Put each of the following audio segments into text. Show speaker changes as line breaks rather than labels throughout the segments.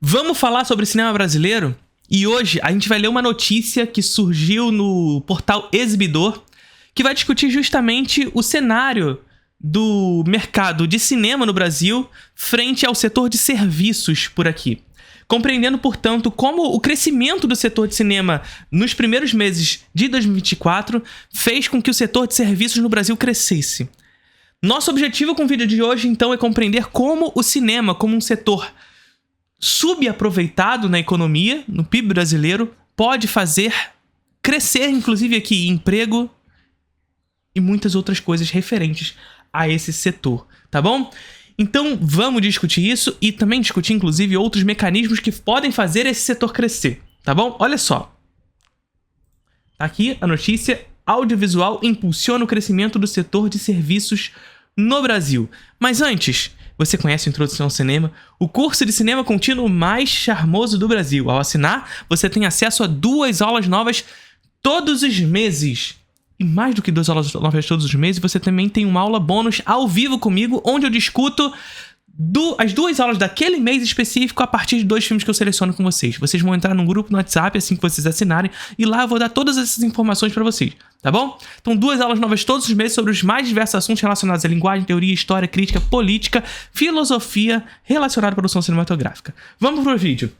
Vamos falar sobre cinema brasileiro? E hoje a gente vai ler uma notícia que surgiu no portal Exibidor, que vai discutir justamente o cenário do mercado de cinema no Brasil frente ao setor de serviços por aqui. Compreendendo, portanto, como o crescimento do setor de cinema nos primeiros meses de 2024 fez com que o setor de serviços no Brasil crescesse. Nosso objetivo com o vídeo de hoje, então, é compreender como o cinema, como um setor subaproveitado na economia, no PIB brasileiro, pode fazer crescer, inclusive aqui, emprego e muitas outras coisas referentes a esse setor, tá bom? Então vamos discutir isso e também discutir, inclusive, outros mecanismos que podem fazer esse setor crescer, tá bom? Olha só. Tá aqui a notícia: audiovisual impulsiona o crescimento do setor de serviços no Brasil. Mas antes, você conhece a Introdução ao Cinema, o curso de cinema contínuo mais charmoso do Brasil. Ao assinar, você tem acesso a 2 aulas novas todos os meses. E mais do que 2 aulas novas todos os meses, você também tem uma aula bônus ao vivo comigo, onde eu discuto as 2 aulas daquele mês específico a partir de 2 filmes que eu seleciono com vocês. Vocês vão entrar num grupo no WhatsApp assim que vocês assinarem, e lá eu vou dar todas essas informações pra vocês, tá bom? Então 2 aulas novas todos os meses sobre os mais diversos assuntos relacionados à linguagem, teoria, história, crítica, política, filosofia relacionada à produção cinematográfica. Vamos pro vídeo.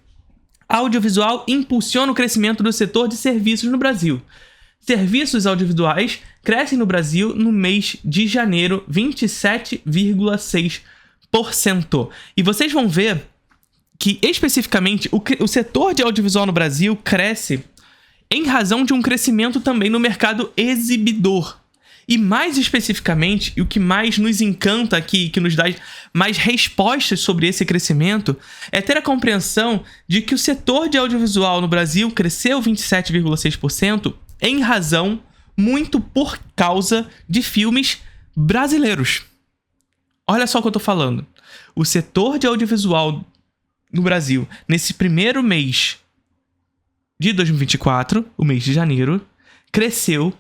Audiovisual impulsiona o crescimento do setor de serviços no Brasil. Serviços audiovisuais crescem no Brasil no mês de janeiro 27,6%. E vocês vão ver que, especificamente, o setor de audiovisual no Brasil cresce em razão de um crescimento também no mercado exibidor. E mais especificamente, e o que mais nos encanta aqui, que nos dá mais respostas sobre esse crescimento, é ter a compreensão de que o setor de audiovisual no Brasil cresceu 27,6% em razão, muito por causa de filmes brasileiros. Olha só o que eu tô falando. O setor de audiovisual no Brasil, nesse primeiro mês de 2024, o mês de janeiro, cresceu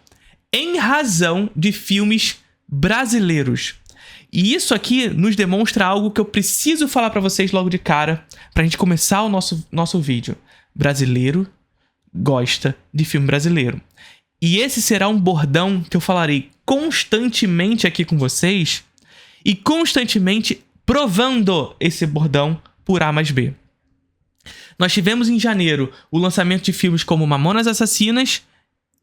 em razão de filmes brasileiros. E isso aqui nos demonstra algo que eu preciso falar pra vocês logo de cara, pra gente começar o nosso vídeo. Brasileiro gosta de filme brasileiro. E esse será um bordão que eu falarei constantemente aqui com vocês, e constantemente provando esse bordão por A mais B. Nós tivemos em janeiro o lançamento de filmes como Mamonas Assassinas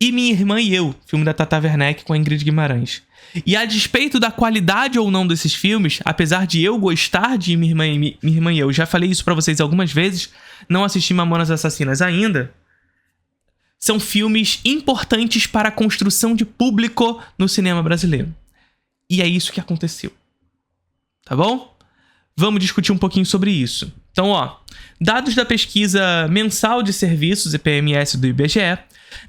e Minha Irmã e Eu, filme da Tata Werneck com a Ingrid Guimarães. E a despeito da qualidade ou não desses filmes, apesar de eu gostar de Minha Irmã e Eu, já falei isso pra vocês algumas vezes, não assisti Mamonas Assassinas ainda, são filmes importantes para a construção de público no cinema brasileiro. E é isso que aconteceu. Tá bom? Vamos discutir um pouquinho sobre isso. Então, dados da pesquisa mensal de serviços, EPMS, do IBGE,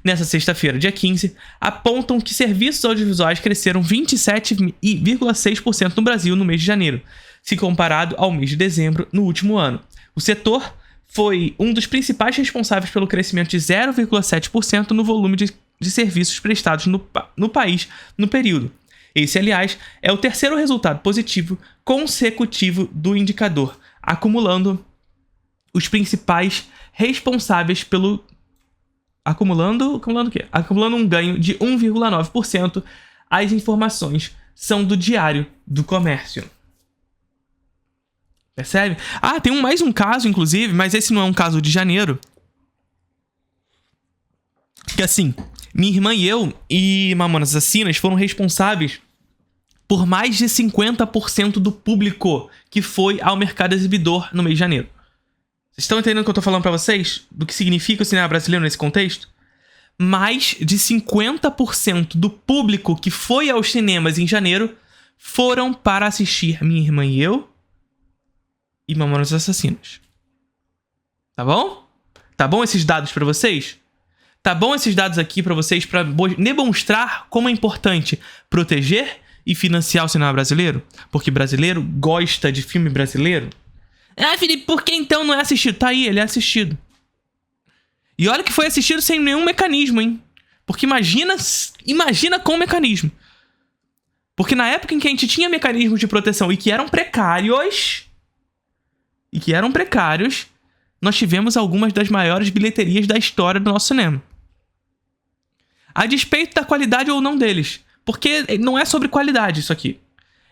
nessa sexta-feira, dia 15, apontam que serviços audiovisuais cresceram 27,6% no Brasil no mês de janeiro, se comparado ao mês de dezembro no último ano. O setor foi um dos principais responsáveis pelo crescimento de 0,7% no volume de serviços prestados no país no período. Esse, aliás, é o terceiro resultado positivo consecutivo do indicador, acumulando os principais responsáveis pelo... Acumulando o quê? Acumulando um ganho de 1,9%. As informações são do Diário do Comércio. Percebe? Tem mais um caso, inclusive, mas esse não é um caso de janeiro. Que assim, Minha Irmã e Eu e Mamonas Assassinas foram responsáveis por mais de 50% do público que foi ao mercado exibidor no mês de janeiro. Vocês estão entendendo o que eu tô falando pra vocês? Do que significa o cinema brasileiro nesse contexto? Mais de 50% do público que foi aos cinemas em janeiro foram para assistir Minha Irmã e Eu e Mamonas Assassinas. Tá bom? Tá bom esses dados pra vocês? Tá bom esses dados aqui pra vocês, pra demonstrar como é importante proteger e financiar o cinema brasileiro? Porque brasileiro gosta de filme brasileiro? Felipe, por que então não é assistido? Tá aí, ele é assistido. E olha que foi assistido sem nenhum mecanismo, hein? Porque imagina com mecanismo. Porque na época em que a gente tinha mecanismos de proteção e que eram precários, nós tivemos algumas das maiores bilheterias da história do nosso cinema. A despeito da qualidade ou não deles. Porque não é sobre qualidade isso aqui.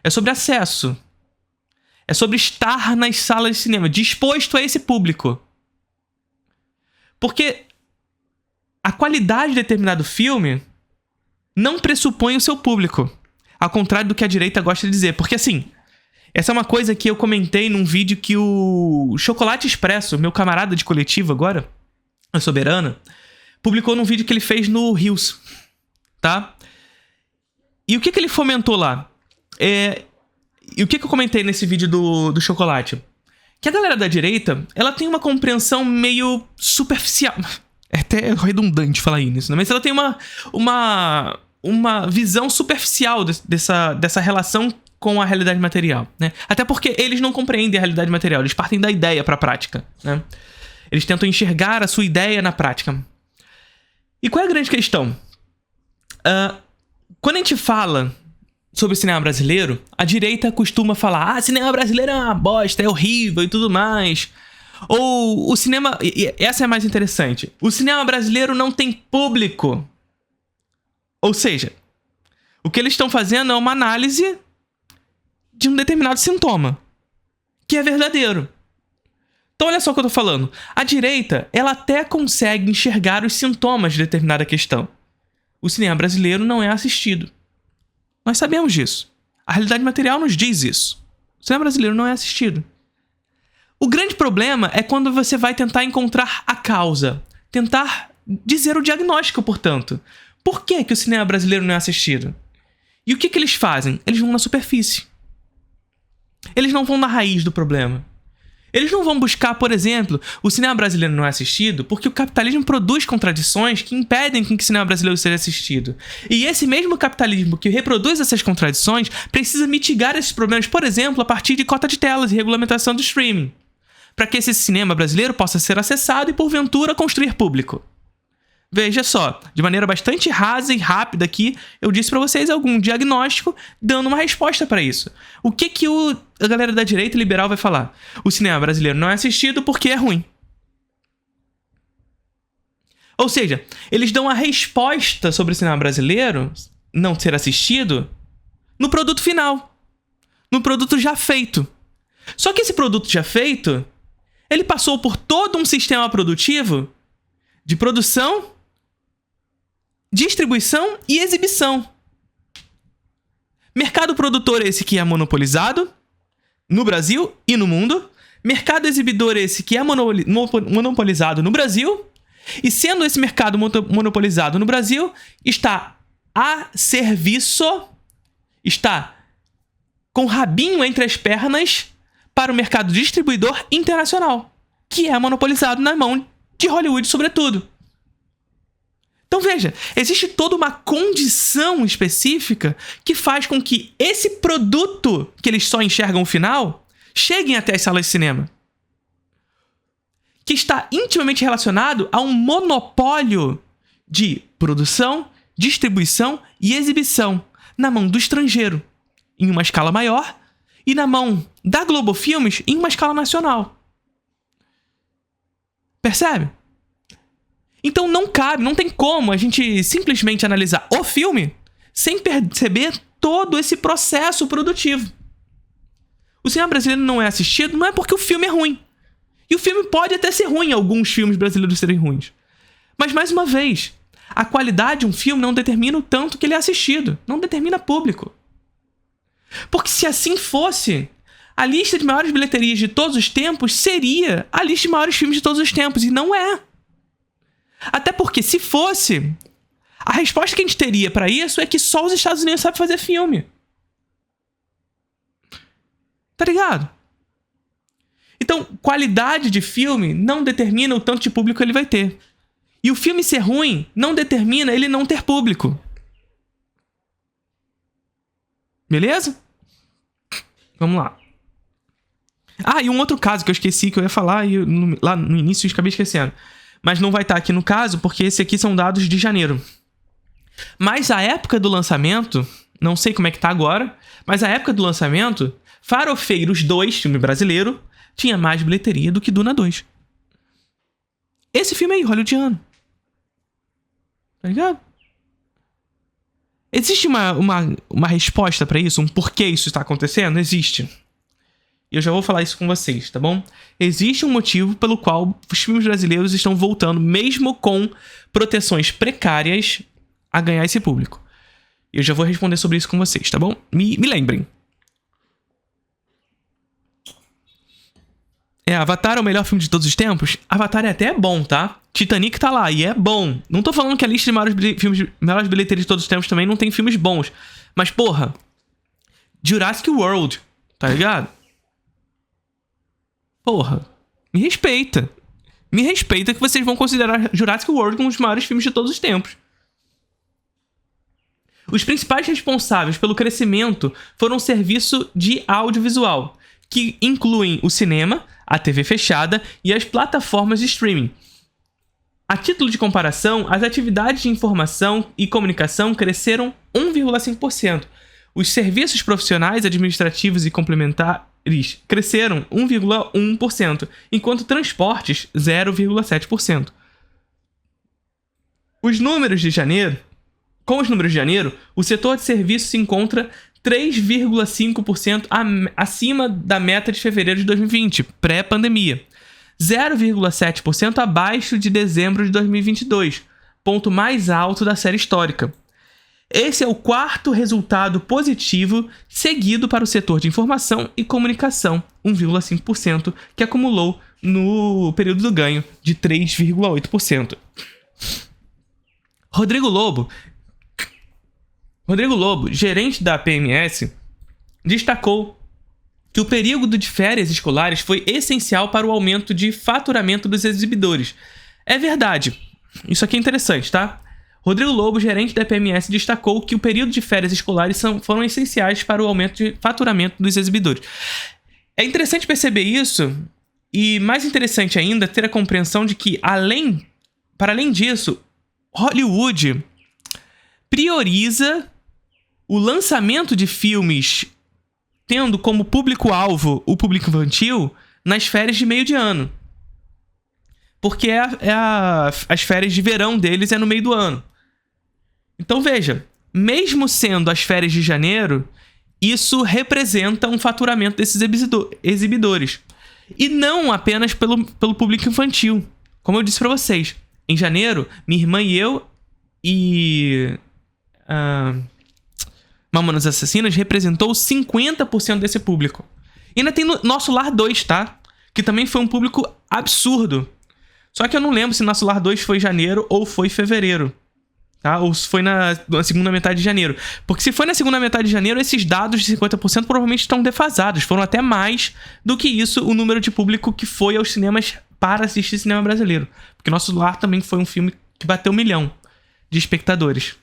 É sobre acesso. É sobre estar nas salas de cinema, disposto a esse público. Porque a qualidade de determinado filme não pressupõe o seu público. Ao contrário do que a direita gosta de dizer. Porque assim, essa é uma coisa que eu comentei num vídeo que o Chocolate Expresso, meu camarada de coletivo agora, a Soberana, publicou num vídeo que ele fez no Reels, tá? E o que ele fomentou lá? E o que eu comentei nesse vídeo do Chocolate? Que a galera da direita, ela tem uma compreensão meio superficial. É até redundante falar isso, né? Mas ela tem uma visão superficial dessa relação com a realidade material, né? Até porque eles não compreendem a realidade material, eles partem da ideia para a prática, né? Eles tentam enxergar a sua ideia na prática. E qual é a grande questão? Quando a gente fala sobre o cinema brasileiro, a direita costuma falar: cinema brasileiro é uma bosta, é horrível e tudo mais. Ou o cinema... E essa é a mais interessante. O cinema brasileiro não tem público. Ou seja, o que eles estão fazendo é uma análise de um determinado sintoma, que é verdadeiro. Então olha só o que eu tô falando. A direita, ela até consegue enxergar os sintomas de determinada questão. O cinema brasileiro não é assistido. Nós sabemos disso. A realidade material nos diz isso. O cinema brasileiro não é assistido. O grande problema é quando você vai tentar encontrar a causa. Tentar dizer o diagnóstico, portanto. Por que o cinema brasileiro não é assistido? E o que eles fazem? Eles vão na superfície. Eles não vão na raiz do problema. Eles não vão buscar, por exemplo, o cinema brasileiro não é assistido porque o capitalismo produz contradições que impedem que o cinema brasileiro seja assistido. E esse mesmo capitalismo que reproduz essas contradições precisa mitigar esses problemas, por exemplo, a partir de cota de telas e regulamentação do streaming, para que esse cinema brasileiro possa ser acessado e, porventura, construir público. Veja só, de maneira bastante rasa e rápida aqui, eu disse pra vocês algum diagnóstico dando uma resposta pra isso. O que a galera da direita liberal vai falar? O cinema brasileiro não é assistido porque é ruim. Ou seja, eles dão a resposta sobre o cinema brasileiro não ser assistido no produto final. No produto já feito. Só que esse produto já feito, ele passou por todo um sistema produtivo de produção, distribuição e exibição. Mercado produtor esse que é monopolizado no Brasil e no mundo. Mercado exibidor esse que é monopolizado no Brasil. E sendo esse mercado monopolizado no Brasil, está a serviço, está com o rabinho entre as pernas para o mercado distribuidor internacional, que é monopolizado na mão de Hollywood, sobretudo. Então veja, existe toda uma condição específica que faz com que esse produto que eles só enxergam o final cheguem até as salas de cinema, que está intimamente relacionado a um monopólio de produção, distribuição e exibição na mão do estrangeiro, em uma escala maior, e na mão da Globo Filmes em uma escala nacional. Percebe? Então não cabe, não tem como a gente simplesmente analisar o filme sem perceber todo esse processo produtivo. O cinema brasileiro não é assistido não é porque o filme é ruim. E o filme pode até ser ruim, alguns filmes brasileiros serem ruins. Mas, mais uma vez, a qualidade de um filme não determina o tanto que ele é assistido. Não determina público. Porque se assim fosse, a lista de maiores bilheterias de todos os tempos seria a lista de maiores filmes de todos os tempos. E não é. Até porque, se fosse, a resposta que a gente teria pra isso é que só os Estados Unidos sabem fazer filme. Tá ligado? Então, qualidade de filme não determina o tanto de público ele vai ter. E o filme ser ruim não determina ele não ter público. Beleza? Vamos lá. E um outro caso que eu esqueci que eu ia falar e lá no início eu acabei esquecendo. Mas não vai estar aqui no caso, porque esse aqui são dados de janeiro. Mas a época do lançamento, não sei como é que tá agora, mas a época do lançamento, Farofeiros 2, filme brasileiro, tinha mais bilheteria do que Duna 2. esse filme aí, hollywoodiano. Tá ligado? Existe uma resposta pra isso? Um porquê isso está acontecendo? Existe. E eu já vou falar isso com vocês, tá bom? Existe um motivo pelo qual os filmes brasileiros estão voltando, mesmo com proteções precárias, a ganhar esse público. E eu já vou responder sobre isso com vocês, tá bom? Me lembrem. Avatar é o melhor filme de todos os tempos? Avatar é até bom, tá? Titanic tá lá e é bom. Não tô falando que a lista de melhores bilheterias de todos os tempos também não tem filmes bons. Mas, porra, Jurassic World, tá ligado? Porra, me respeita. Me respeita que vocês vão considerar Jurassic World como um dos maiores filmes de todos os tempos. Os principais responsáveis pelo crescimento foram o serviço de audiovisual, que incluem o cinema, a TV fechada e as plataformas de streaming. A título de comparação, as atividades de informação e comunicação cresceram 1,5%. Os serviços profissionais, administrativos e complementares cresceram 1,1%, enquanto transportes 0,7%. Com os números de janeiro, o setor de serviços se encontra 3,5% acima da meta de fevereiro de 2020, pré-pandemia. 0,7% abaixo de dezembro de 2022, ponto mais alto da série histórica. Esse é o quarto resultado positivo seguido para o setor de informação e comunicação, 1,5%, que acumulou no período do ganho de 3,8%. Rodrigo Lobo, gerente da PMS, destacou que o período de férias escolares foi essencial para o aumento de faturamento dos exibidores. É verdade. Isso aqui é interessante, tá? Rodrigo Lobo, gerente da PMS, destacou que o período de férias escolares foram essenciais para o aumento de faturamento dos exibidores. É interessante perceber isso e, mais interessante ainda, ter a compreensão de que, para além disso, Hollywood prioriza o lançamento de filmes tendo como público-alvo o público infantil nas férias de meio de ano. Porque as férias de verão deles é no meio do ano. Então veja, mesmo sendo as férias de janeiro, isso representa um faturamento desses exibidores. E não apenas pelo público infantil. Como eu disse pra vocês, em janeiro, minha irmã e eu e Mamonas Assassinas representou 50% desse público. E ainda tem Nosso Lar 2, tá? Que também foi um público absurdo. Só que eu não lembro se Nosso Lar 2 foi janeiro ou foi fevereiro. Tá? Ou se foi na segunda metade de janeiro. Porque se foi na segunda metade de janeiro, esses dados de 50% provavelmente estão defasados. Foram até mais do que isso o número de público que foi aos cinemas para assistir cinema brasileiro. Porque Nosso Lar também foi um filme que bateu 1 milhão de espectadores.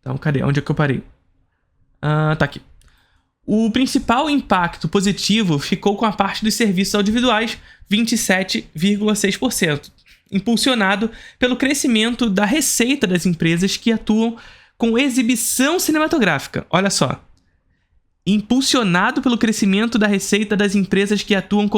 Então, cadê? Onde é que eu parei? Tá aqui. O principal impacto positivo ficou com a parte dos serviços audiovisuais, 27,6%, impulsionado pelo crescimento da receita das empresas que atuam com exibição cinematográfica. Olha só. Impulsionado pelo crescimento da receita das empresas que atuam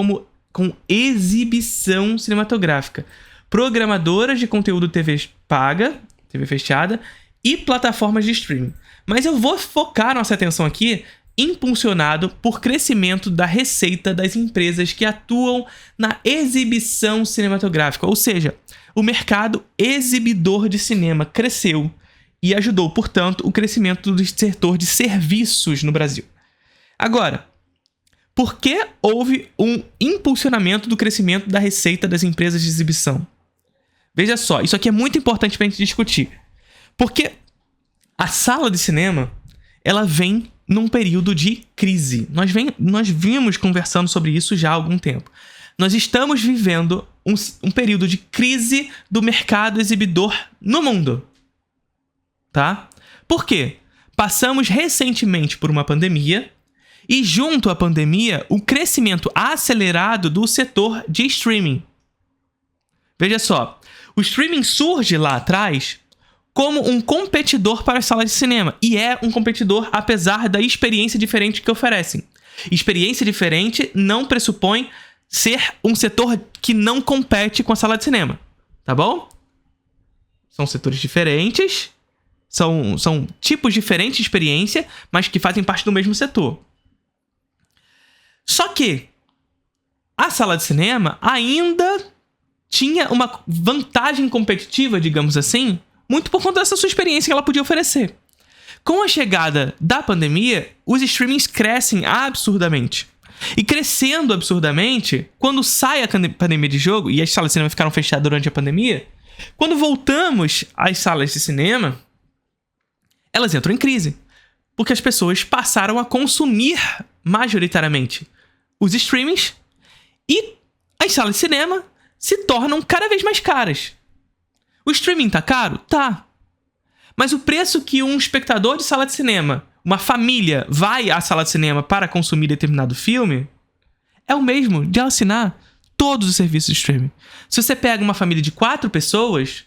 com exibição cinematográfica. Programadoras de conteúdo TV paga, TV fechada, e plataformas de streaming. Mas eu vou focar nossa atenção aqui impulsionado por crescimento da receita das empresas que atuam na exibição cinematográfica. Ou seja, o mercado exibidor de cinema cresceu e ajudou, portanto, o crescimento do setor de serviços no Brasil. Agora, por que houve um impulsionamento do crescimento da receita das empresas de exibição? Veja só, isso aqui é muito importante para a gente discutir. Porque a sala de cinema, ela vem num período de crise. Nós vimos conversando sobre isso já há algum tempo. Nós estamos vivendo um período de crise do mercado exibidor no mundo. Tá? Por quê? Passamos recentemente por uma pandemia e, junto à pandemia, o crescimento acelerado do setor de streaming. Veja só, o streaming surge lá atrás como um competidor para as salas de cinema. E é um competidor apesar da experiência diferente que oferecem. Experiência diferente não pressupõe ser um setor que não compete com a sala de cinema, tá bom? São setores diferentes, são tipos diferentes de experiência, mas que fazem parte do mesmo setor. Só que a sala de cinema ainda tinha uma vantagem competitiva, digamos assim, muito por conta dessa sua experiência que ela podia oferecer. Com a chegada da pandemia, os streamings crescem absurdamente. E crescendo absurdamente, quando sai a pandemia de jogo, e as salas de cinema ficaram fechadas durante a pandemia, quando voltamos às salas de cinema, elas entram em crise. Porque as pessoas passaram a consumir majoritariamente os streamings e as salas de cinema se tornam cada vez mais caras. O streaming tá caro? Tá. Mas o preço que um espectador de sala de cinema, uma família, vai à sala de cinema para consumir determinado filme, é o mesmo de assinar todos os serviços de streaming. Se você pega uma família de 4 pessoas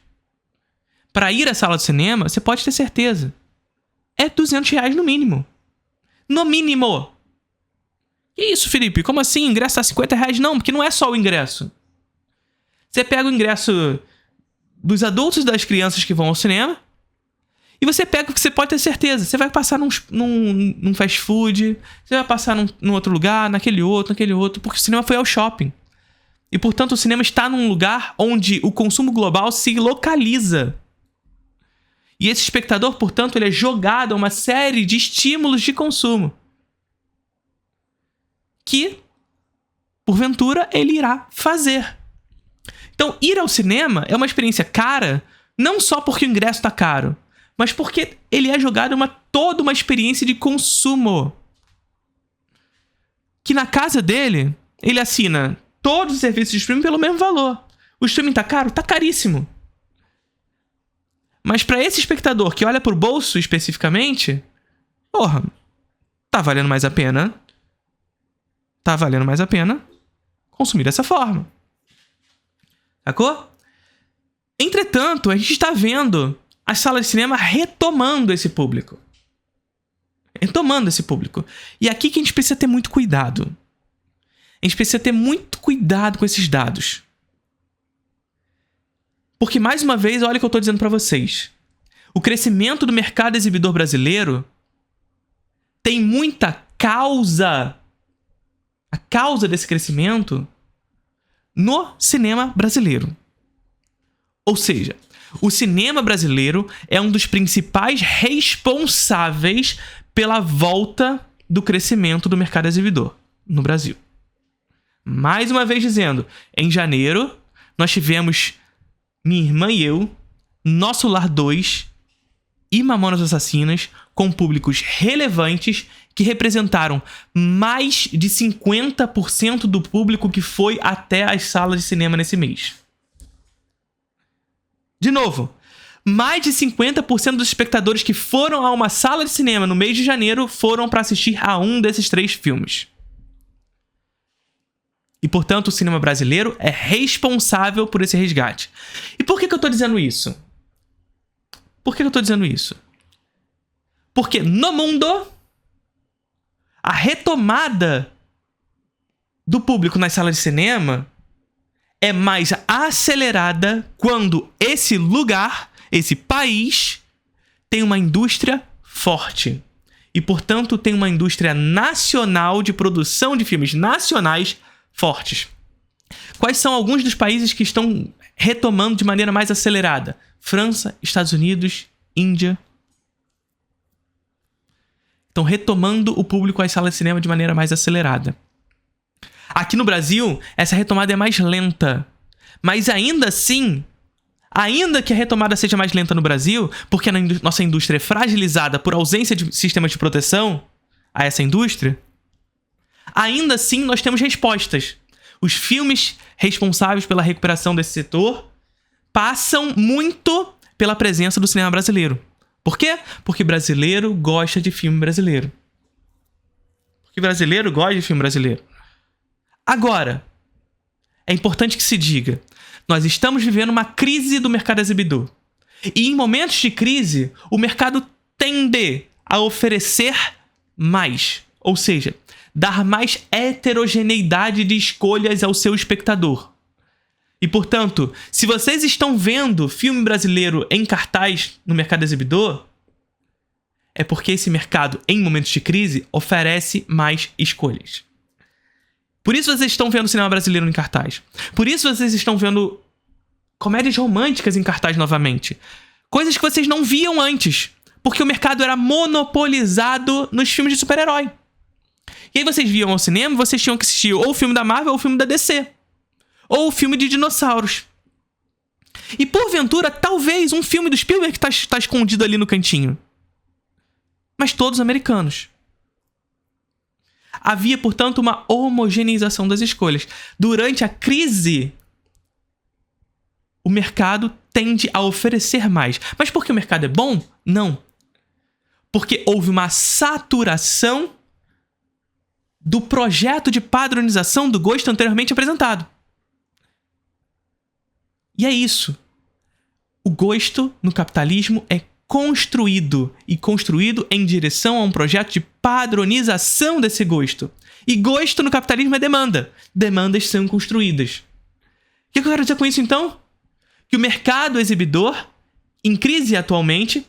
para ir à sala de cinema, você pode ter certeza. É R$200 no mínimo. No mínimo. Que isso, Felipe? Como assim? Ingresso tá R$50? Não, porque não é só o ingresso. Você pega o ingresso dos adultos e das crianças que vão ao cinema e você pega o que você pode ter certeza. Você vai passar num fast food, você vai passar num outro lugar, naquele outro, porque o cinema foi ao shopping. E, portanto, o cinema está num lugar onde o consumo global se localiza. E esse espectador, portanto, ele é jogado a uma série de estímulos de consumo que, porventura, ele irá fazer. Então, ir ao cinema é uma experiência cara, não só porque o ingresso está caro, mas porque ele é jogado toda uma experiência de consumo. Que na casa dele, ele assina todos os serviços de streaming pelo mesmo valor. O streaming tá caro? Tá caríssimo. Mas para esse espectador que olha pro bolso especificamente, porra, tá valendo mais a pena. Tá valendo mais a pena consumir dessa forma. Sacou? Entretanto, a gente está vendo as salas de cinema retomando esse público. Retomando esse público. E aqui que a gente precisa ter muito cuidado. A gente precisa ter muito cuidado com esses dados. Porque, mais uma vez, olha o que eu estou dizendo para vocês. O crescimento do mercado exibidor brasileiro tem muita causa. A causa desse crescimento no cinema brasileiro. Ou seja, o cinema brasileiro é um dos principais responsáveis pela volta do crescimento do mercado exibidor no Brasil. Mais uma vez dizendo, em janeiro, nós tivemos Minha Irmã e Eu, Nosso Lar 2 e Mamonas Assassinas com públicos relevantes que representaram mais de 50% do público que foi até as salas de cinema nesse mês. De novo, mais de 50% dos espectadores que foram a uma sala de cinema no mês de janeiro foram para assistir a um desses 3 filmes. E, portanto, o cinema brasileiro é responsável por esse resgate. E por que eu tô dizendo isso? Por que eu tô dizendo isso? Porque no mundo, a retomada do público nas salas de cinema é mais acelerada quando esse lugar, esse país, tem uma indústria forte. E, portanto, tem uma indústria nacional de produção de filmes nacionais fortes. Quais são alguns dos países que estão retomando de maneira mais acelerada? França, Estados Unidos, Índia. Estão retomando o público às salas de cinema de maneira mais acelerada. Aqui no Brasil, essa retomada é mais lenta. Mas ainda assim, ainda que a retomada seja mais lenta no Brasil, porque a nossa indústria é fragilizada por ausência de sistemas de proteção a essa indústria, ainda assim nós temos respostas. Os filmes responsáveis pela recuperação desse setor passam muito pela presença do cinema brasileiro. Por quê? Porque brasileiro gosta de filme brasileiro. Porque brasileiro gosta de filme brasileiro. Agora, é importante que se diga, nós estamos vivendo uma crise do mercado exibidor. E em momentos de crise, o mercado tende a oferecer mais. Ou seja, dar mais heterogeneidade de escolhas ao seu espectador. E, portanto, se vocês estão vendo filme brasileiro em cartaz no mercado exibidor, é porque esse mercado, em momentos de crise, oferece mais escolhas. Por isso vocês estão vendo cinema brasileiro em cartaz. Por isso vocês estão vendo comédias românticas em cartaz novamente. Coisas que vocês não viam antes, porque o mercado era monopolizado nos filmes de super-herói. E aí vocês viam ao cinema e vocês tinham que assistir ou o filme da Marvel ou o filme da DC. Ou o filme de dinossauros. E porventura, talvez um filme do Spielberg que está escondido ali no cantinho. Mas todos americanos. Havia, portanto, uma homogeneização das escolhas. Durante a crise, o mercado tende a oferecer mais. Mas porque o mercado é bom? Não. Porque houve uma saturação do projeto de padronização do gosto anteriormente apresentado. E é isso. O gosto no capitalismo é construído em direção a um projeto de padronização desse gosto. E gosto no capitalismo é demanda. Demandas são construídas. O que eu quero dizer com isso, então? Que o mercado exibidor, em crise atualmente,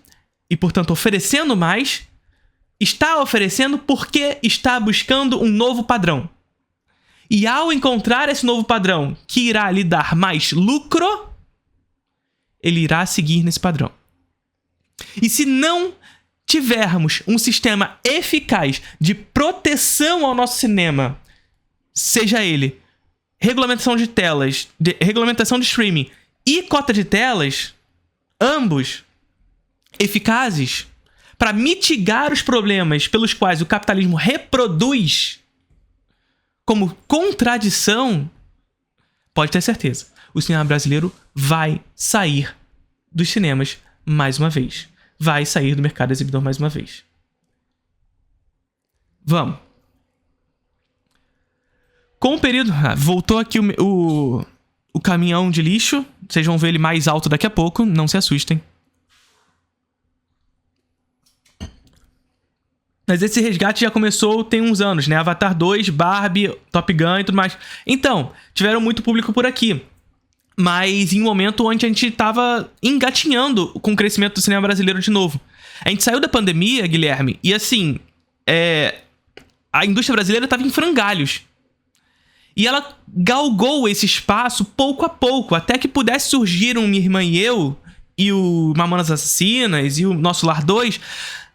e portanto oferecendo mais, está oferecendo porque está buscando um novo padrão. E ao encontrar esse novo padrão que irá lhe dar mais lucro, ele irá seguir nesse padrão. E se não tivermos um sistema eficaz de proteção ao nosso cinema, seja ele regulamentação de telas, regulamentação de streaming e cota de telas, ambos eficazes para mitigar os problemas pelos quais o capitalismo reproduz como contradição, pode ter certeza, o cinema brasileiro vai sair dos cinemas mais uma vez. Vai sair do mercado exibidor mais uma vez. Vamos. Com o período... voltou aqui o caminhão de lixo. Vocês vão ver ele mais alto daqui a pouco. Não se assustem. Mas esse resgate já começou tem uns anos, né? Avatar 2, Barbie, Top Gun e tudo mais. Então, tiveram muito público por aqui. Mas em um momento onde a gente tava engatinhando com o crescimento do cinema brasileiro de novo. A gente saiu da pandemia, Guilherme, e assim, a indústria brasileira tava em frangalhos. E ela galgou esse espaço pouco a pouco, até que pudesse surgir um Minha Irmã e Eu, e o Mamonas Assassinas, e o Nosso Lar 2.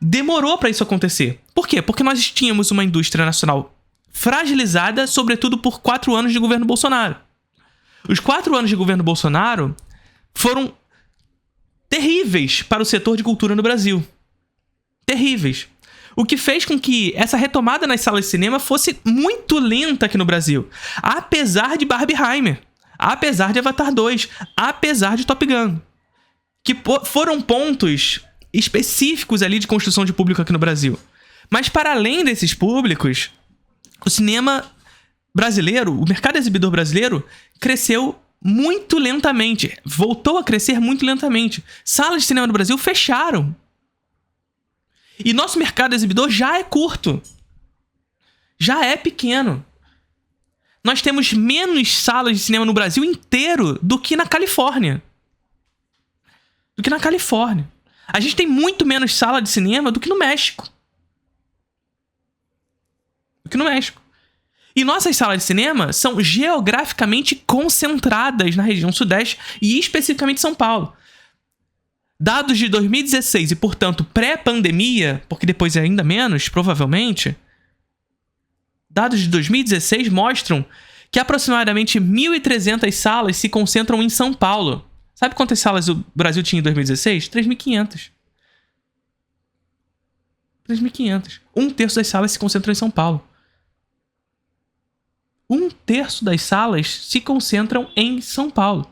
Demorou pra isso acontecer. Por quê? Porque nós tínhamos uma indústria nacional fragilizada, sobretudo por 4 anos de governo Bolsonaro. Os 4 anos de governo Bolsonaro foram terríveis para o setor de cultura no Brasil. Terríveis. O que fez com que essa retomada nas salas de cinema fosse muito lenta aqui no Brasil. Apesar de Barbenheimer. Apesar de Avatar 2. Apesar de Top Gun. Que foram pontos específicos ali de construção de público aqui no Brasil. Mas para além desses públicos, o cinema brasileiro, o mercado exibidor brasileiro, cresceu muito lentamente. Voltou a crescer muito lentamente. Salas de cinema no Brasil fecharam. E nosso mercado exibidor já é curto. Já é pequeno. Nós temos menos salas de cinema no Brasil inteiro do que na Califórnia. A gente tem muito menos sala de cinema do que no México. E nossas salas de cinema são geograficamente concentradas na região sudeste e especificamente São Paulo. Dados de 2016 e, portanto, pré-pandemia, porque depois é ainda menos, provavelmente, dados de 2016 mostram que aproximadamente 1.300 salas se concentram em São Paulo. Sabe quantas salas o Brasil tinha em 2016? 3.500. 3.500. 1/3 das salas se concentram em São Paulo. 1/3 das salas se concentram em São Paulo.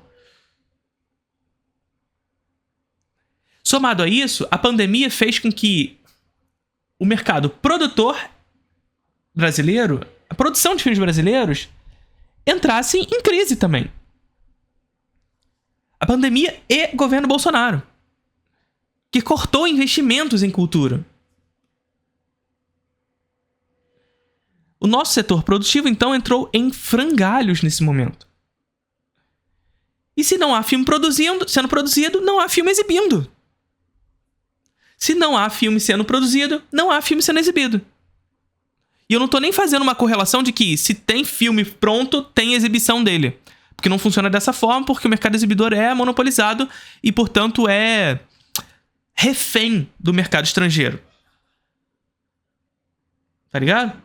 Somado a isso, a pandemia fez com que o mercado produtor brasileiro, a produção de filmes brasileiros, entrasse em crise também. A pandemia e governo Bolsonaro, que cortou investimentos em cultura. O nosso setor produtivo, então, entrou em frangalhos nesse momento. E se não há filme sendo produzido, não há filme exibindo. Se não há filme sendo produzido, não há filme sendo exibido. E eu não tô nem fazendo uma correlação de que se tem filme pronto, tem exibição dele. Porque não funciona dessa forma, porque o mercado exibidor é monopolizado e, portanto, é refém do mercado estrangeiro. Tá ligado?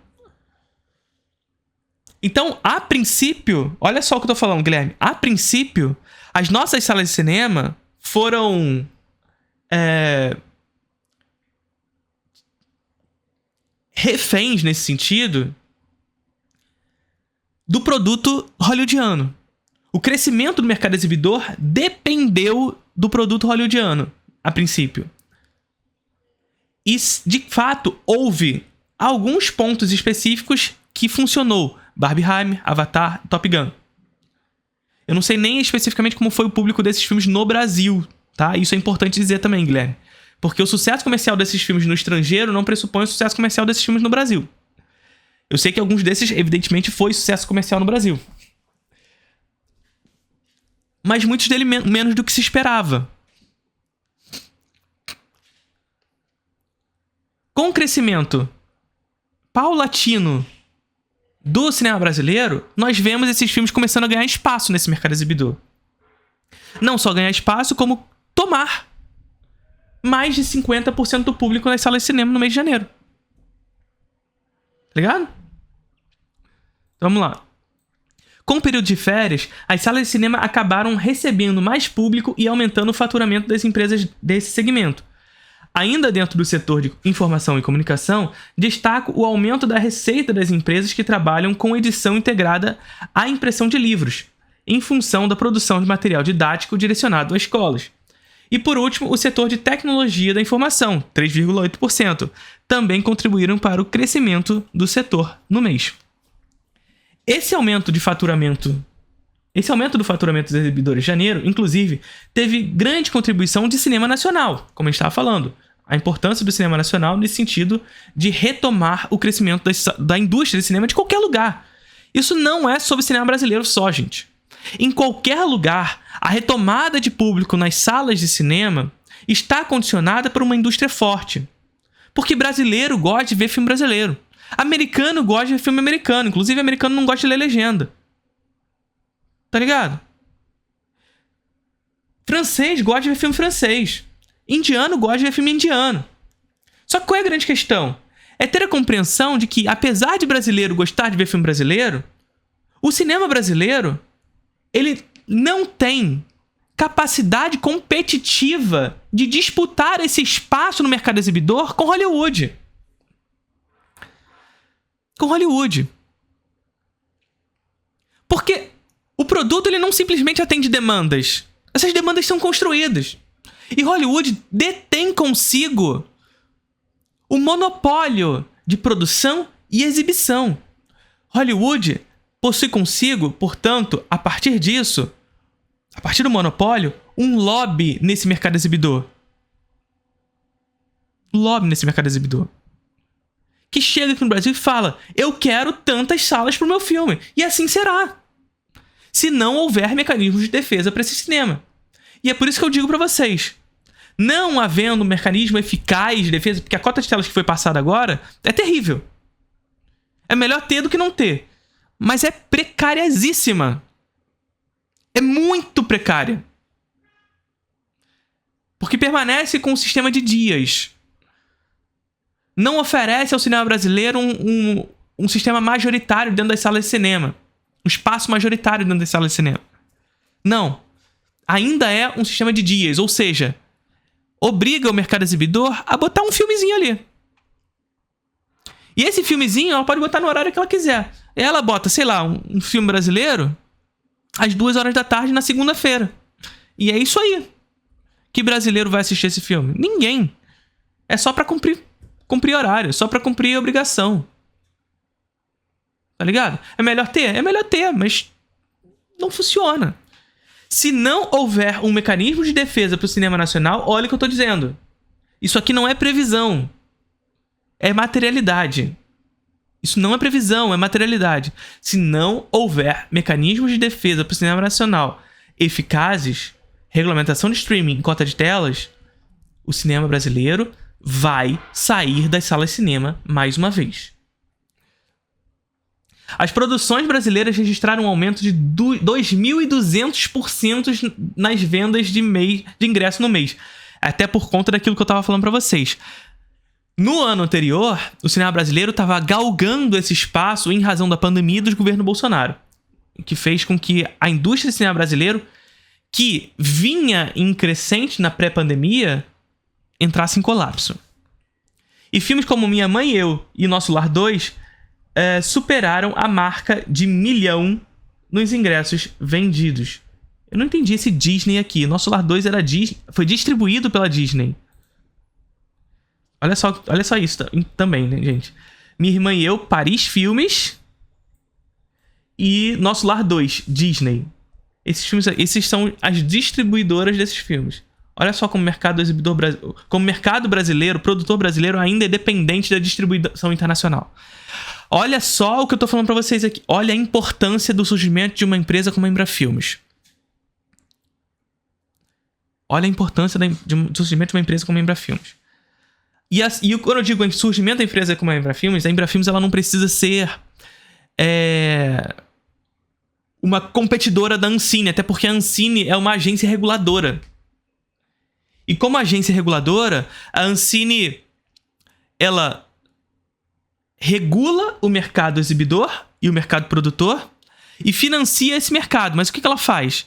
Então, a princípio, olha só o que eu tô falando, Guilherme. A princípio, as nossas salas de cinema foram reféns, nesse sentido, do produto hollywoodiano. O crescimento do mercado exibidor dependeu do produto hollywoodiano, a princípio. E, de fato, houve alguns pontos específicos que funcionou. Barbenheimer, Avatar, Top Gun. Eu não sei nem especificamente como foi o público desses filmes no Brasil, tá? Isso é importante dizer também, Guilherme. Porque o sucesso comercial desses filmes no estrangeiro não pressupõe o sucesso comercial desses filmes no Brasil. Eu sei que alguns desses, evidentemente, foi sucesso comercial no Brasil. Mas muitos deles menos do que se esperava. Com o crescimento paulatino do cinema brasileiro, nós vemos esses filmes começando a ganhar espaço nesse mercado exibidor. Não só ganhar espaço, como tomar mais de 50% do público nas salas de cinema no mês de janeiro. Tá ligado? Então, vamos lá. Com o período de férias, as salas de cinema acabaram recebendo mais público e aumentando o faturamento das empresas desse segmento. Ainda dentro do setor de informação e comunicação, destaco o aumento da receita das empresas que trabalham com edição integrada à impressão de livros, em função da produção de material didático direcionado a escolas. E por último, o setor de tecnologia da informação, 3,8%, também contribuíram para o crescimento do setor no mês. Esse aumento do faturamento dos exibidores de janeiro, inclusive, teve grande contribuição de cinema nacional, como a gente estava falando. A importância do cinema nacional nesse sentido de retomar o crescimento da indústria de cinema de qualquer lugar. Isso não é sobre cinema brasileiro só, gente. Em qualquer lugar, a retomada de público nas salas de cinema está condicionada por uma indústria forte. Porque brasileiro gosta de ver filme brasileiro. Americano gosta de ver filme americano. Inclusive, americano não gosta de ler legenda. Tá ligado? Francês gosta de ver filme francês. Indiano gosta de ver filme indiano. Só que qual é a grande questão? É ter a compreensão de que, apesar de brasileiro gostar de ver filme brasileiro, o cinema brasileiro, ele não tem capacidade competitiva de disputar esse espaço no mercado exibidor com Hollywood. Com Hollywood. Porque o produto ele não simplesmente atende demandas. Essas demandas são construídas. E Hollywood detém consigo o monopólio de produção e exibição. Hollywood possui consigo, portanto, a partir disso, a partir do monopólio, um lobby nesse mercado exibidor. Lobby nesse mercado exibidor. Que chega aqui no Brasil e fala: eu quero tantas salas pro meu filme. E assim será. Se não houver mecanismos de defesa para esse cinema. E é por isso que eu digo para vocês, não havendo um mecanismo eficaz de defesa, porque a cota de telas que foi passada agora é terrível. É melhor ter do que não ter. Mas é precariosíssima. É muito precária. Porque permanece com um sistema de dias. Não oferece ao cinema brasileiro um sistema majoritário dentro das salas de cinema. Um espaço majoritário dentro das salas de cinema. Não. Ainda é um sistema de dias, ou seja, obriga o mercado exibidor a botar um filmezinho ali. E esse filmezinho ela pode botar no horário que ela quiser. Ela bota, sei lá, um filme brasileiro às 2 horas da tarde na segunda-feira. E é isso aí. Que brasileiro vai assistir esse filme? Ninguém. É só pra cumprir horário, só pra cumprir obrigação. Tá ligado? É melhor ter? É melhor ter, mas não funciona. Se não houver um mecanismo de defesa pro cinema nacional, olha o que eu tô dizendo. Isso aqui não é previsão. É materialidade. Isso não é previsão, é materialidade. Se não houver mecanismos de defesa para o cinema nacional eficazes, regulamentação de streaming, cota de telas, o cinema brasileiro vai sair das salas de cinema mais uma vez. As produções brasileiras registraram um aumento de 2.200% nas vendas de ingresso no mês. Até por conta daquilo que eu estava falando para vocês. No ano anterior, o cinema brasileiro estava galgando esse espaço em razão da pandemia e do governo Bolsonaro. O que fez com que a indústria do cinema brasileiro, que vinha em crescente na pré-pandemia, entrasse em colapso. E filmes como Minha Mãe e Eu e Nosso Lar 2 superaram a marca de 1 milhão nos ingressos vendidos. Eu não entendi esse Disney aqui. Nosso Lar 2 foi distribuído pela Disney. Olha só isso também, né, gente? Minha Irmã e Eu, Paris Filmes e Nosso Lar 2, Disney. Esses são as distribuidoras desses filmes. Olha só como o mercado como o mercado brasileiro, produtor brasileiro ainda é dependente da distribuição internacional. Olha só o que eu tô falando pra vocês aqui. Olha a importância do surgimento de uma empresa como a Embrafilmes. Olha a importância do surgimento de uma empresa como a Embrafilmes. E quando eu digo em surgimento da empresa como a Embrafilmes ela não precisa ser uma competidora da Ancine, até porque a Ancine é uma agência reguladora. E como agência reguladora, a Ancine, ela regula o mercado exibidor e o mercado produtor e financia esse mercado. Mas o que ela faz?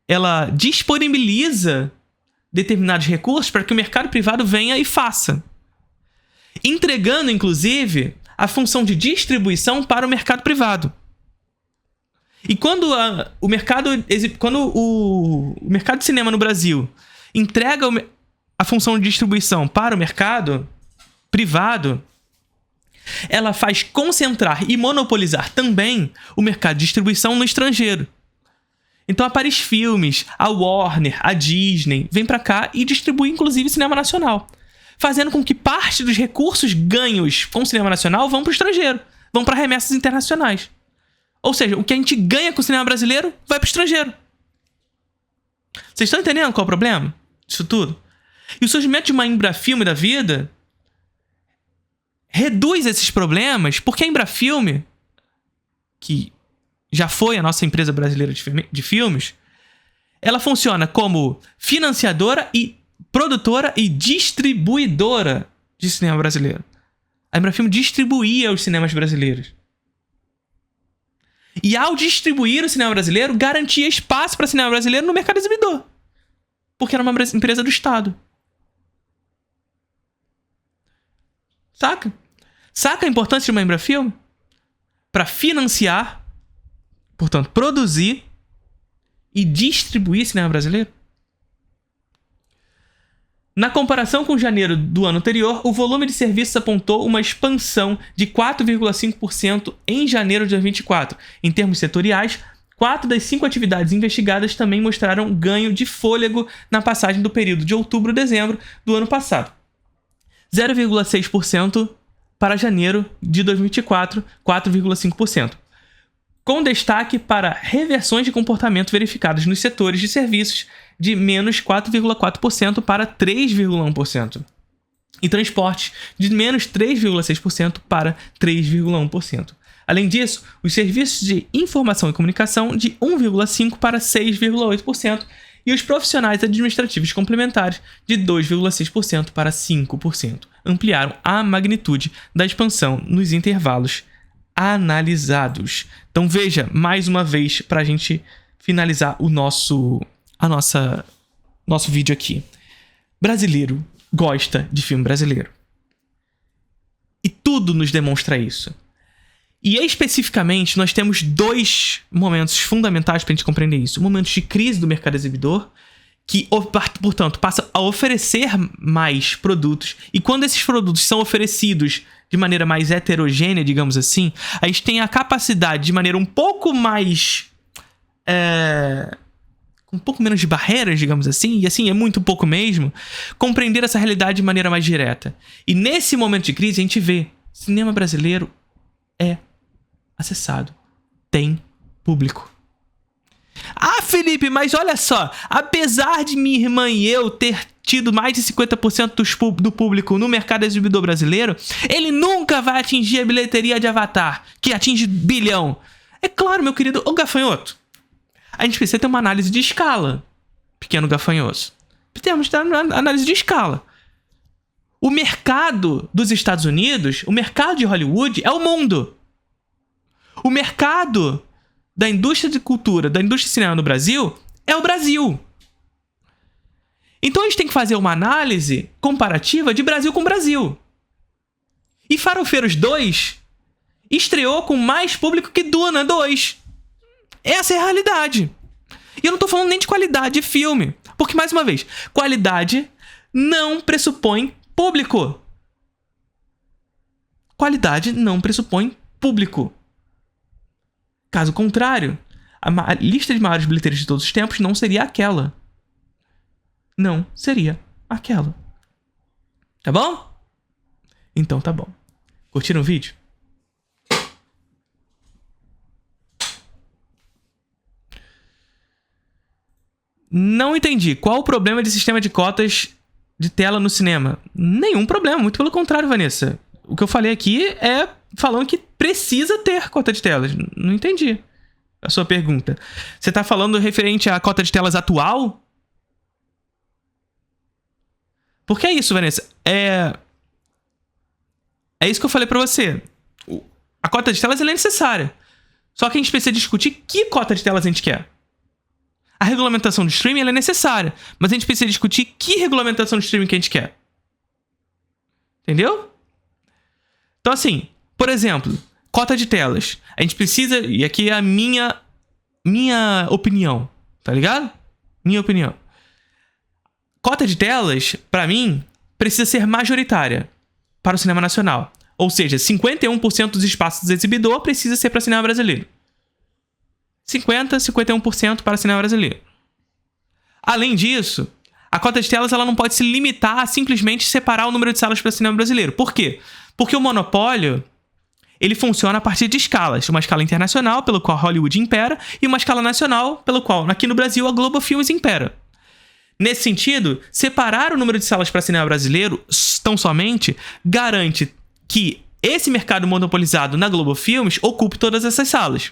Ela disponibiliza determinados recursos para que o mercado privado venha e faça. Entregando, inclusive, a função de distribuição para o mercado privado. E quando o mercado de cinema no Brasil entrega a função de distribuição para o mercado privado, ela faz concentrar e monopolizar também o mercado de distribuição no estrangeiro. Então a Paris Filmes, a Warner, a Disney vem para cá e distribui inclusive cinema nacional, fazendo com que parte dos recursos ganhos com o cinema nacional vão para o estrangeiro, vão para remessas internacionais. Ou seja, o que a gente ganha com o cinema brasileiro vai para o estrangeiro. Vocês estão entendendo qual é o problema disso tudo? E o surgimento de uma Embrafilme da vida reduz esses problemas, porque a Embrafilme, que já foi a nossa empresa brasileira de filmes, ela funciona como financiadora e produtora e distribuidora de cinema brasileiro. A Embrafilme distribuía os cinemas brasileiros. E ao distribuir o cinema brasileiro, garantia espaço para cinema brasileiro no mercado exibidor. Porque era uma empresa do Estado. Saca? Saca a importância de uma Embrafilme? Para financiar, portanto, produzir e distribuir cinema brasileiro. Na comparação com janeiro do ano anterior, o volume de serviços apontou uma expansão de 4,5% em janeiro de 2024. Em termos setoriais, 4 das 5 atividades investigadas também mostraram ganho de fôlego na passagem do período de outubro a dezembro do ano passado. 0,6% para janeiro de 2024, 4,5%. Com destaque para reversões de comportamento verificadas nos setores de serviços de menos 4,4% para 3,1%. E transportes de menos 3,6% para 3,1%. Além disso, os serviços de informação e comunicação de 1,5% para 6,8% e os profissionais administrativos complementares de 2,6% para 5%. Ampliaram a magnitude da expansão nos intervalos analisados. Então veja, mais uma vez, para a gente finalizar o nosso vídeo aqui. Brasileiro gosta de filme brasileiro. E tudo nos demonstra isso. E especificamente, nós temos 2 momentos fundamentais para a gente compreender isso. Momentos de crise do mercado exibidor, que, portanto, passa a oferecer mais produtos. E quando esses produtos são oferecidos de maneira mais heterogênea, digamos assim, a gente tem a capacidade, de maneira um pouco mais... com um pouco menos de barreiras, digamos assim, e assim é muito pouco mesmo, compreender essa realidade de maneira mais direta. E nesse momento de crise, a gente vê cinema brasileiro é acessado. Tem público. Ah, Felipe, mas olha só, apesar de minha irmã e eu ter tido mais de 50% do público no mercado exibidor brasileiro, ele nunca vai atingir a bilheteria de Avatar, que atinge bilhão. É claro, meu querido, ô gafanhoto, a gente precisa ter uma análise de escala, pequeno gafanhoso. Temos que ter uma análise de escala. O mercado dos Estados Unidos, o mercado de Hollywood é o mundo. O mercado da indústria de cultura, da indústria de cinema no Brasil, é o Brasil. Então a gente tem que fazer uma análise comparativa de Brasil com Brasil. E Farofeiros 2 estreou com mais público que Duna 2. Essa é a realidade. E eu não tô falando nem de qualidade de filme. Porque, mais uma vez, qualidade não pressupõe público. Qualidade não pressupõe público. Caso contrário, a lista de maiores bilheteiros de todos os tempos não seria aquela. Não seria aquela. Tá bom? Então tá bom. Curtiram o vídeo? Não entendi. Qual o problema de sistema de cotas de tela no cinema? Nenhum problema, muito pelo contrário, Vanessa. O que eu falei aqui é falando que precisa ter cota de telas. Não entendi a sua pergunta. Você tá falando referente à cota de telas atual? Porque é isso, Vanessa. É isso que eu falei pra você. A cota de telas ela é necessária. Só que a gente precisa discutir que cota de telas a gente quer. A regulamentação do streaming ela é necessária, mas a gente precisa discutir que regulamentação do streaming que a gente quer. Entendeu? Então, assim, por exemplo, cota de telas. A gente precisa... E aqui é a minha opinião, tá ligado? Minha opinião. Cota de telas, pra mim, precisa ser majoritária para o cinema nacional. Ou seja, 51% dos espaços do exibidor precisa ser para cinema brasileiro. 51% para cinema brasileiro. Além disso, a cota de telas ela não pode se limitar a simplesmente separar o número de salas para cinema brasileiro. Por quê? Porque o monopólio ele funciona a partir de escalas. Uma escala internacional, pelo qual Hollywood impera, e uma escala nacional, pelo qual, aqui no Brasil, a Globo Filmes impera. Nesse sentido, separar o número de salas para cinema brasileiro tão somente garante que esse mercado monopolizado na Globo Filmes ocupe todas essas salas.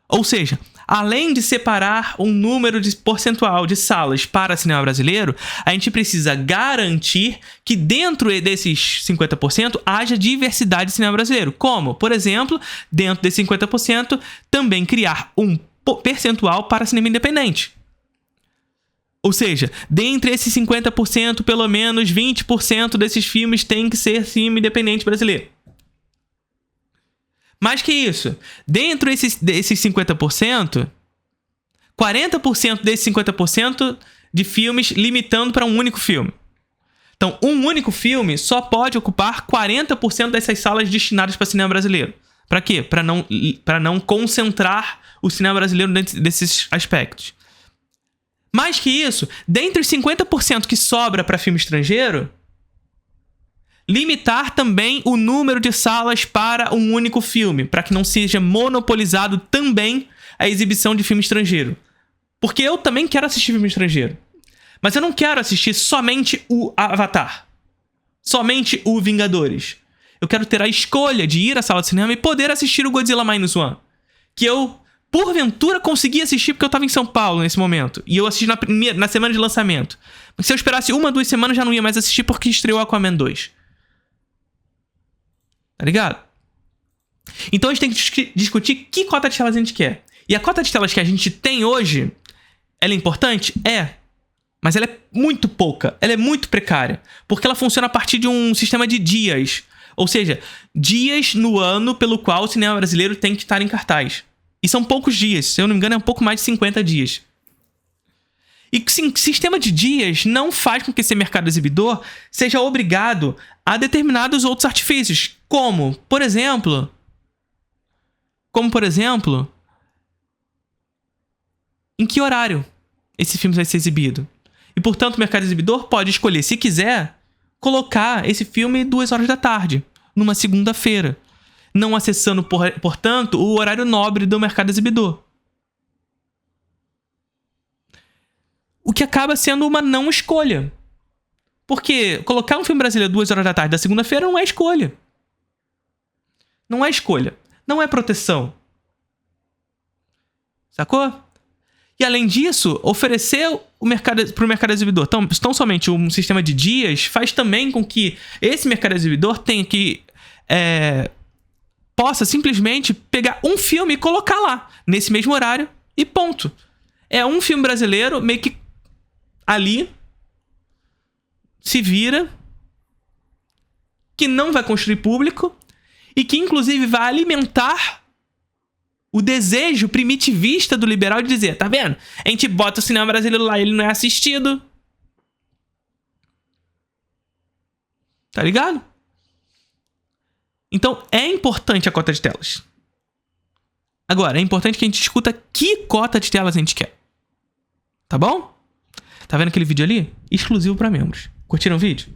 Ou seja, além de separar um número percentual de salas para cinema brasileiro, a gente precisa garantir que dentro desses 50% haja diversidade de cinema brasileiro. Como, por exemplo, dentro desses 50%, também criar um percentual para cinema independente. Ou seja, dentre esses 50%, pelo menos 20% desses filmes tem que ser cinema independente brasileiro. Mais que isso, dentro desses 50%, 40% desses 50% de filmes limitando para um único filme. Então, um único filme só pode ocupar 40% dessas salas destinadas para cinema brasileiro. Para quê? Para não concentrar o cinema brasileiro dentro desses aspectos. Mais que isso, dentre os 50% que sobra para filme estrangeiro, limitar também o número de salas para um único filme, para que não seja monopolizado também a exibição de filme estrangeiro. Porque eu também quero assistir filme estrangeiro. Mas eu não quero assistir somente o Avatar. Somente o Vingadores. Eu quero ter a escolha de ir à sala de cinema e poder assistir o Godzilla Minus One. Que eu, porventura, consegui assistir porque eu estava em São Paulo nesse momento. E eu assisti na semana de lançamento. Mas se eu esperasse 1 ou 2 semanas, já não ia mais assistir porque estreou Aquaman 2. Tá ligado? Então a gente tem que discutir que cota de telas a gente quer. E a cota de telas que a gente tem hoje, ela é importante? É. Mas ela é muito pouca. Ela é muito precária. Porque ela funciona a partir de um sistema de dias. Ou seja, dias no ano pelo qual o cinema brasileiro tem que estar em cartaz. E são poucos dias. Se eu não me engano, é um pouco mais de 50 dias. E sim, sistema de dias não faz com que esse mercado exibidor seja obrigado a determinados outros artifícios. Como, por exemplo, em que horário esse filme vai ser exibido. E, portanto, o mercado exibidor pode escolher, se quiser, colocar esse filme 2 horas da tarde, numa segunda-feira. não acessando, portanto, o horário nobre do mercado exibidor. O que acaba sendo uma não escolha. Porque colocar um filme brasileiro 2 horas da tarde da segunda-feira não é escolha. Não é escolha. Não é proteção. Sacou? E além disso, oferecer para o mercado exibidor tão somente um sistema de dias faz também com que esse mercado exibidor tenha que possa simplesmente pegar um filme e colocar lá, nesse mesmo horário, e ponto. É um filme brasileiro meio que ali se vira, que não vai construir público e que inclusive vai alimentar o desejo primitivista do liberal de dizer, tá vendo? A gente bota o cinema brasileiro lá e ele não é assistido. Tá ligado? Então é importante a cota de telas. Agora, é importante que a gente discuta que cota de telas a gente quer. Tá bom? Tá vendo aquele vídeo ali? Exclusivo pra membros. Curtiram o vídeo?